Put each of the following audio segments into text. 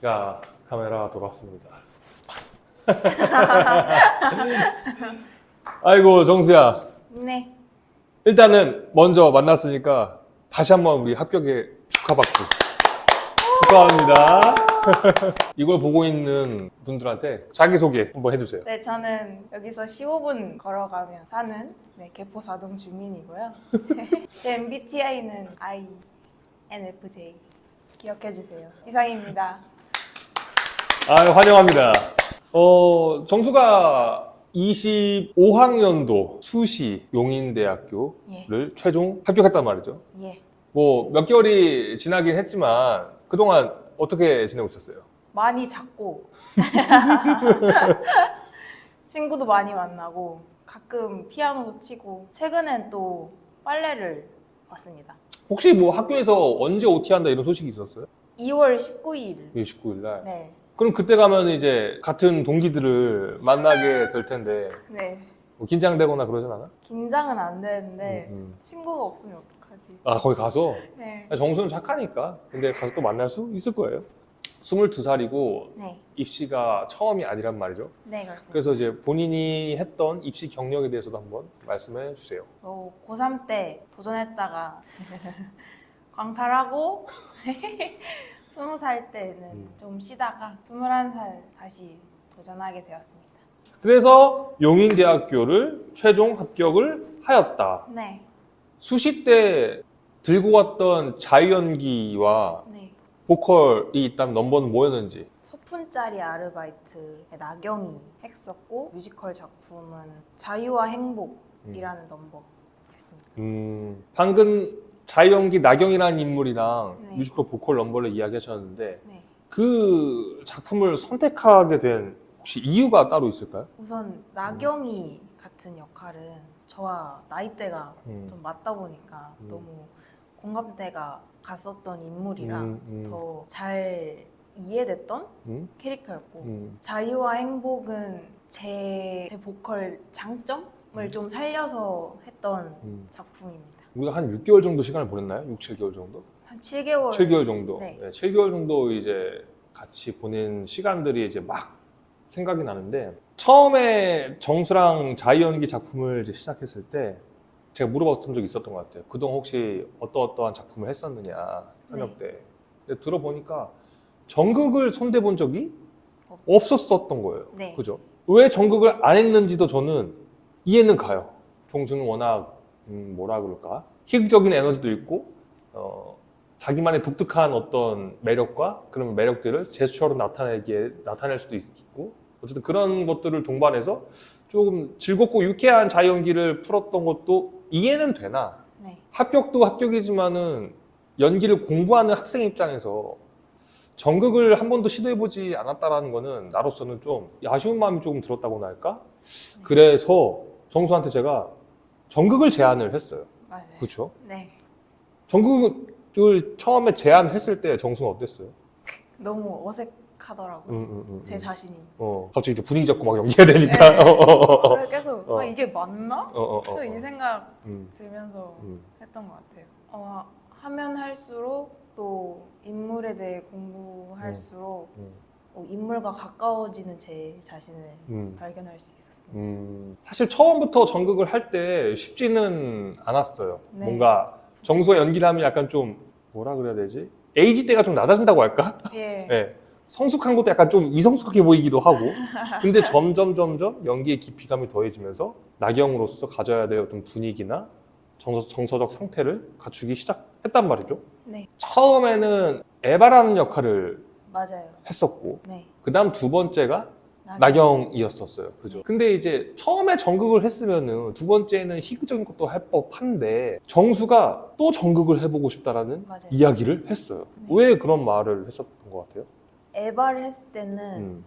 자, 카메라 돌아왔습니다. 아이고, 정수야. 네. 일단은 먼저 만났으니까 다시 한번 우리 합격의 축하 박수. 축하합니다. 이걸 보고 있는 분들한테 자기소개 한번 해주세요. 네, 저는 여기서 15분 걸어가면 사는 개포사동 주민이고요. 제 MBTI는 INFJ. 기억해주세요. 이상입니다. 환영합니다. 정수가 25학년도 수시 용인대학교를 최종 합격했단 말이죠. 예. 뭐 몇 개월이 지나긴 했지만 그동안 어떻게 지내고 있었어요? 많이 작고 친구도 많이 만나고 가끔 피아노도 치고 최근엔 또 빨래를 봤습니다. 혹시 뭐 학교에서 언제 OT한다 이런 소식이 있었어요? 2월 19일. 19일 날. 네. 그럼 그때 가면 이제 같은 동기들을 만나게 될 텐데 네. 뭐 긴장되거나 그러진 않아? 긴장은 안 되는데 음. 친구가 없으면 어떡하지? 아, 거기 가서? 네. 정수는 착하니까. 근데 가서 또 만날 수 있을 거예요. 22살이고 네. 입시가 처음이 아니란 말이죠. 네, 그렇습니다. 그래서 이제 본인이 했던 입시 경력에 대해서도 한번 말씀해 주세요. 고3 때 도전했다가 광탈하고 20살 때는 좀 쉬다가 21살 다시 도전하게 되었습니다. 그래서 용인대학교를 최종 합격을 하였다. 네. 수시 때 들고 왔던 자유연기와 네. 보컬이 있다면 넘버는 뭐였는지. 첫 분짜리 아르바이트에 나경이 했었고 뮤지컬 작품은 자유와 행복이라는 넘버였습니다. 방금 자유연기 나경이라는 인물이랑 네. 뮤지컬 보컬 넘버를 이야기하셨는데 네. 그 작품을 선택하게 된 혹시 이유가 따로 있을까요? 우선 나경이 같은 역할은 저와 나이대가 좀 맞다 보니까 너무 공감대가 갔었던 인물이라 더 잘 이해됐던 캐릭터였고 자유와 행복은 제 보컬 장점을 좀 살려서 했던 작품입니다. 우리가 한 6개월 정도 시간을 보냈나요? 6, 7개월 정도? 한 7개월. 7개월 정도. 네. 7개월 정도 이제 같이 보낸 시간들이 이제 막 생각이 나는데 처음에 정수랑 자유연기 작품을 이제 시작했을 때 제가 물어봤던 적이 있었던 것 같아요. 그동안 혹시 어떠한 작품을 했었느냐 현역 때. 근데 들어보니까 전극을 손대본 적이 없었었던 거예요. 네. 그죠? 왜 전극을 안 했는지도 저는 이해는 가요. 정수는 워낙 뭐라 그럴까? 희극적인 에너지도 있고 자기만의 독특한 어떤 매력과 그런 매력들을 제스처로 나타낼 수도 있고 어쨌든 그런 것들을 동반해서 조금 즐겁고 유쾌한 자유연기를 풀었던 것도 이해는 되나 네. 합격도 합격이지만은 연기를 공부하는 학생 입장에서 전극을 한 번도 시도해보지 않았다라는 거는 나로서는 좀 아쉬운 마음이 조금 들었다고나 할까? 그래서 정수한테 제가 전극을 제안을 했어요. 맞아요. 그렇죠? 네. 전극을 처음에 제안했을 때 정수는 어땠어요? 너무 어색하더라고요. 제 자신이. 갑자기 이제 분위기 잡고 막 연기해야 되니까. 네. 그래서 계속 이게 맞나? 이 생각 들면서 했던 것 같아요. 하면 할수록 또 인물에 대해 공부할수록 인물과 가까워지는 제 자신을 발견할 수 있었습니다. 사실 처음부터 전극을 할 때 쉽지는 않았어요. 네. 뭔가 정수가 연기를 하면 약간 좀 뭐라 그래야 되지? 에이지대가 좀 낮아진다고 할까? 예. 네. 성숙한 것도 약간 좀 미성숙하게 보이기도 하고 근데 점점 연기의 깊이감이 더해지면서 나경으로서 가져야 될 어떤 분위기나 정서적 상태를 갖추기 시작했단 말이죠. 네. 처음에는 에바라는 역할을 맞아요. 했었고 네. 그 다음 두 번째가 나경이었었어요. 그죠? 네. 근데 이제 처음에 전극을 했으면은 두 번째는 희극적인 것도 할 법한데 정수가 또 전극을 해보고 싶다라는 맞아요. 이야기를 했어요. 네. 왜 그런 말을 했었던 것 같아요? 에바를 했을 때는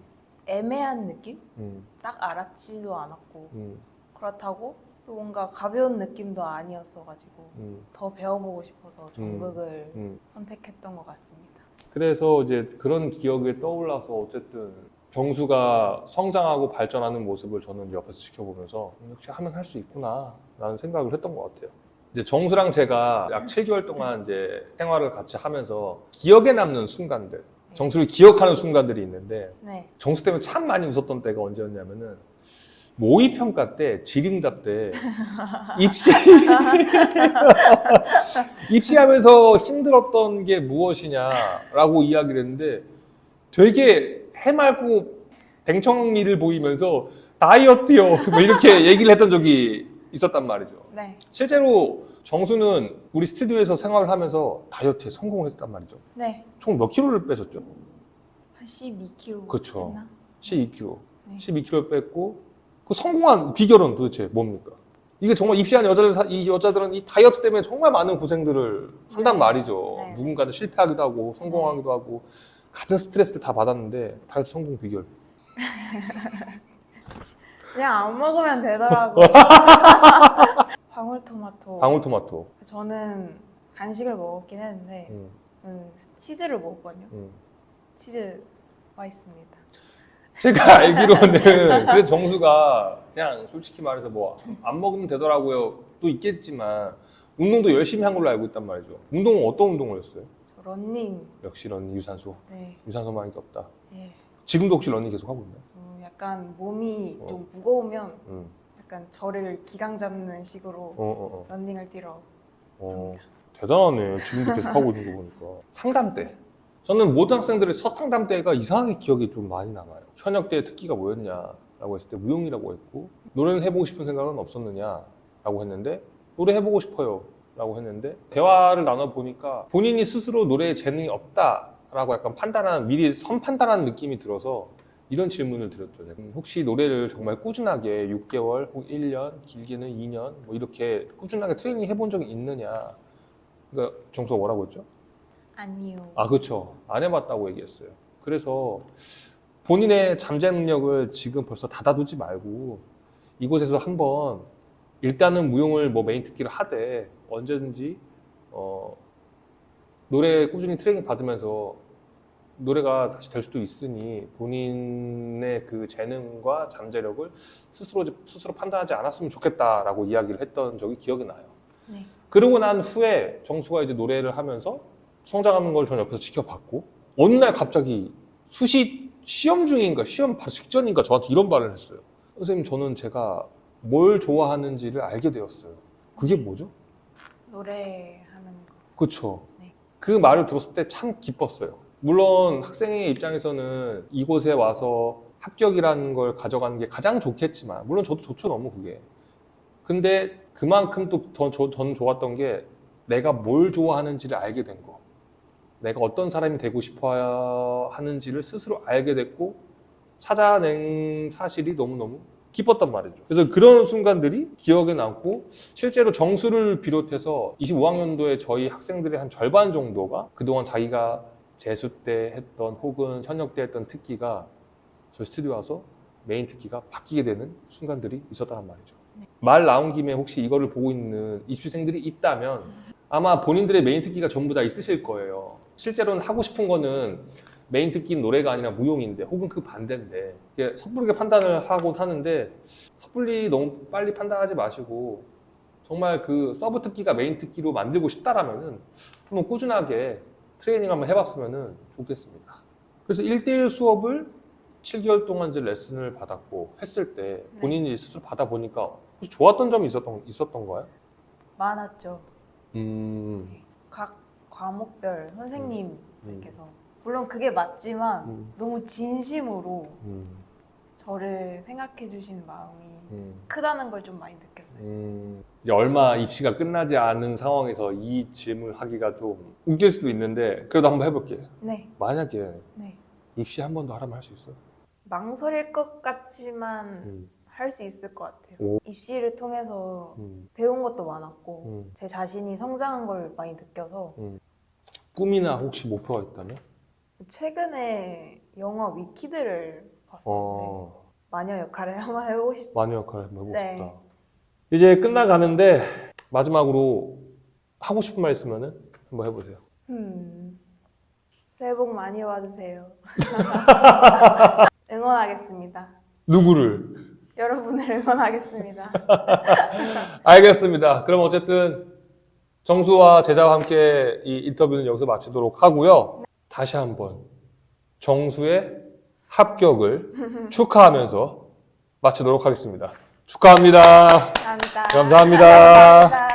애매한 느낌? 음, 딱 알았지도 않았고 음, 그렇다고 또 뭔가 가벼운 느낌도 아니었어가지고 음, 더 배워보고 싶어서 전극을 선택했던 것 같습니다. 그래서 이제 그런 기억이 떠올라서 어쨌든 정수가 성장하고 발전하는 모습을 저는 옆에서 지켜보면서 역시 하면 할 수 있구나 라는 생각을 했던 것 같아요. 이제 정수랑 제가 약 7개월 동안 이제 생활을 같이 하면서 기억에 남는 순간들 정수를 기억하는 순간들이 있는데 네. 정수 때문에 참 많이 웃었던 때가 언제였냐면은 모의평가 때, 질의응답 때 입시하면서 힘들었던 게 무엇이냐라고 이야기를 했는데 되게 해맑고 댕청이를 보이면서 다이어트요 뭐 이렇게 얘기를 했던 적이 있었단 말이죠. 네. 실제로 정수는 우리 스튜디오에서 생활을 하면서 다이어트에 성공을 했단 말이죠. 네. 총 몇 킬로를 빼셨죠? 한 12kg. 그쵸. 했나? 12kg. 네. 12kg 뺐고 그 성공한 비결은 도대체 뭡니까? 이게 정말 입시한 이 여자들은 이 다이어트 때문에 정말 많은 고생들을 한단 네. 말이죠. 네. 누군가는 실패하기도 하고 성공하기도 하고 같은 스트레스를 다 받았는데 다이어트 성공 비결. 그냥 안 먹으면 되더라고. 방울토마토. 방울토마토. 저는 간식을 먹었긴 했는데 치즈를 먹었거든요. 치즈 맛있습니다. 제가 알기로는 그래도 정수가 그냥 솔직히 말해서 뭐 안 먹으면 되더라고요 또 있겠지만 운동도 열심히 한 걸로 알고 있단 말이죠. 운동은 어떤 운동을 했어요? 저 러닝. 역시 러닝 유산소. 네. 유산소만한 게 없다. 예. 지금도 혹시 러닝 계속 하고 있나요? 약간 몸이 좀 무거우면 응. 약간 저를 기강 잡는 식으로 러닝을 뛰러 갑니다. 대단하네. 지금도 계속 하고 있는 거 보니까. 상담 때. 저는 모든 학생들의 첫 상담 때가 이상하게 기억이 좀 많이 남아요. 현역 때의 특기가 뭐였냐라고 했을 때 무용이라고 했고 노래는 해보고 싶은 생각은 없었느냐라고 했는데 노래 해보고 싶어요 라고 했는데 대화를 나눠보니까 본인이 스스로 노래에 재능이 없다라고 약간 미리 선판단하는 느낌이 들어서 이런 질문을 드렸죠. 혹시 노래를 정말 꾸준하게 6개월, 혹 1년, 길게는 2년 뭐 이렇게 꾸준하게 트레이닝 해본 적이 있느냐. 그러니까 정수가 뭐라고 했죠? 아니요. 아, 그렇죠. 안 해봤다고 얘기했어요. 그래서 본인의 잠재 능력을 지금 벌써 닫아두지 말고 이곳에서 한번 일단은 무용을 뭐 메인 특기를 하되 언제든지 노래 꾸준히 트레이닝 받으면서 노래가 다시 될 수도 있으니 본인의 그 재능과 잠재력을 스스로 판단하지 않았으면 좋겠다라고 이야기를 했던 적이 기억이 나요. 네. 그러고 난 후에 정수가 이제 노래를 하면서 성장하는 걸 전 옆에서 지켜봤고 어느 날 갑자기 시험 중인가 시험 바로 직전인가 저한테 이런 말을 했어요. 선생님 저는 제가 뭘 좋아하는지를 알게 되었어요. 그게 뭐죠? 노래하는 거. 그렇죠. 네. 그 말을 들었을 때 참 기뻤어요. 물론 학생의 입장에서는 이곳에 와서 합격이라는 걸 가져가는 게 가장 좋겠지만 물론 저도 좋죠 너무 그게. 근데 그만큼 또 전 좋았던 게 내가 뭘 좋아하는지를 알게 된 거. 내가 어떤 사람이 되고 싶어 하는지를 스스로 알게 됐고 찾아낸 사실이 너무너무 기뻤단 말이죠. 그래서 그런 순간들이 기억에 남고 실제로 정수를 비롯해서 25학년도에 저희 학생들의 한 절반 정도가 그동안 자기가 재수 때 했던 혹은 현역 때 했던 특기가 저희 스튜디오 와서 메인 특기가 바뀌게 되는 순간들이 있었단 말이죠. 말 나온 김에 혹시 이거를 보고 있는 입시생들이 있다면 아마 본인들의 메인 특기가 전부 다 있으실 거예요. 실제로는 하고 싶은 거는 메인 특기는 노래가 아니라 무용인데 혹은 그 반대인데 섣부르게 판단을 하곤 하는데 섣불리 너무 빨리 판단하지 마시고 정말 그 서브 특기가 메인 특기로 만들고 싶다라면은 한번 꾸준하게 트레이닝 한번 해봤으면 좋겠습니다. 그래서 1대1 수업을 7개월 동안 이제 레슨을 받았고 했을 때 본인이 스스로 받아보니까 혹시 좋았던 점이 있었던가요? 많았죠. 각 과목별 선생님께서 물론 그게 맞지만 너무 진심으로 저를 생각해 주신 마음이 크다는 걸 좀 많이 느꼈어요. 이제 얼마 입시가 끝나지 않은 상황에서 이 질문을 하기가 좀 웃길 수도 있는데 그래도 한번 해볼게요. 네. 만약에 네. 입시 한 번 더 하라면 할 수 있어요? 망설일 것 같지만 할 수 있을 것 같아요. 오. 입시를 통해서 배운 것도 많았고 제 자신이 성장한 걸 많이 느껴서 꿈이나 혹시 목표가 있다면? 최근에 영화 위키드를 봤었는데 마녀 역할을 한번 해보고 싶어요. 마녀 역할 한번 해보고 네. 싶다. 이제 끝나가는데 마지막으로 하고 싶은 말 있으면 한번 해보세요. 새해 복 많이 받으세요. 응원하겠습니다. 누구를? 여러분을 응원하겠습니다. 알겠습니다. 그럼 어쨌든 정수와 제자와 함께 이 인터뷰는 여기서 마치도록 하고요. 다시 한번 정수의 합격을 축하하면서 마치도록 하겠습니다. 축하합니다. 감사합니다. 감사합니다. 감사합니다.